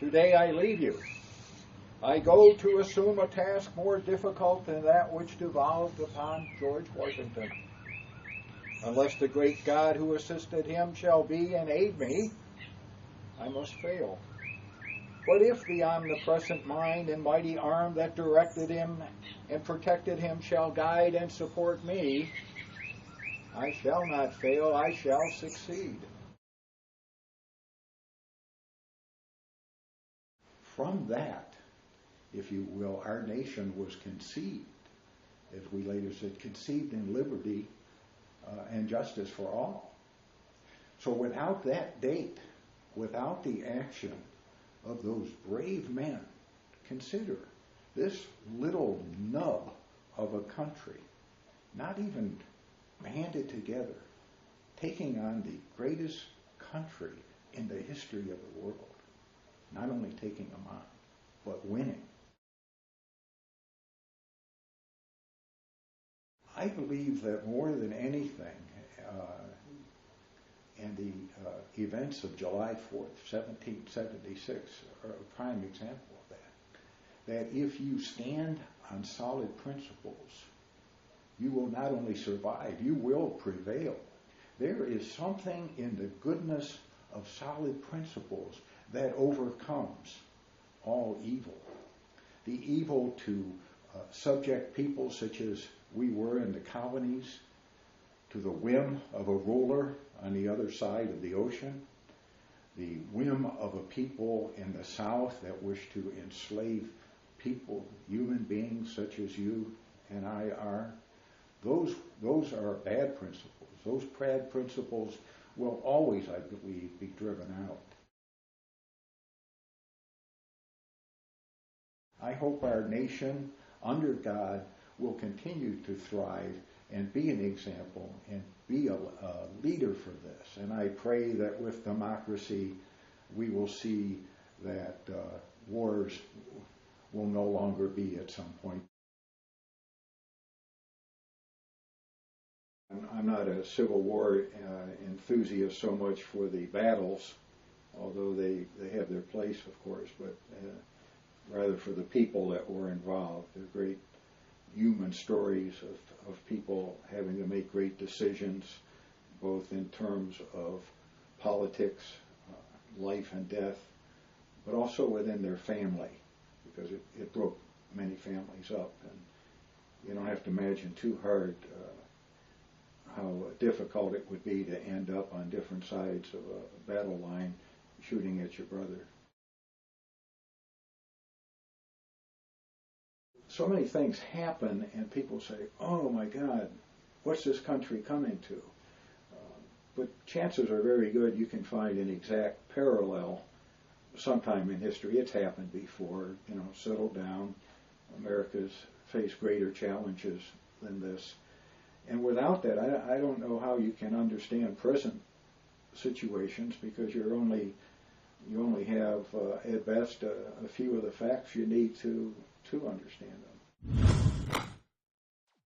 Today I leave you. I go to assume a task more difficult than that which devolved upon George Washington. Unless the great God who assisted him shall be and aid me, I must fail. But if the omnipresent mind and mighty arm that directed him and protected him shall guide and support me, I shall not fail, I shall succeed. From that, if you will, our nation was conceived, as we later said, conceived in liberty and justice for all. So without that date, without the action of those brave men, consider this little nub of a country, not even banded together, taking on the greatest country in the history of the world. Not only taking them on, but winning. I believe that more than anything, and the events of July 4th, 1776 are a prime example of that if you stand on solid principles, you will not only survive, you will prevail. There is something in the goodness of solid principles that overcomes all evil. The evil to subject people such as we were in the colonies to the whim of a ruler on the other side of the ocean, the whim of a people in the South that wish to enslave people, human beings such as you and I are. Those are bad principles. Those bad principles will always, I believe, be driven out. I hope our nation, under God, will continue to thrive and be an example and be a leader for this. And I pray that with democracy, we will see that wars will no longer be at some point. I'm not a Civil War enthusiast so much for the battles, although they have their place, of course, but rather for the people that were involved. They're great human stories of people having to make great decisions, both in terms of politics, life and death, but also within their family, because it broke many families up. And you don't have to imagine too hard how difficult it would be to end up on different sides of a battle line shooting at your brother. So many things happen and people say, oh my God, what's this country coming to? But chances are very good you can find an exact parallel sometime in history. It's happened before, settle down. America's faced greater challenges than this. And without that, I don't know how you can understand present situations, because you only have, at best, a few of the facts you need to understand them.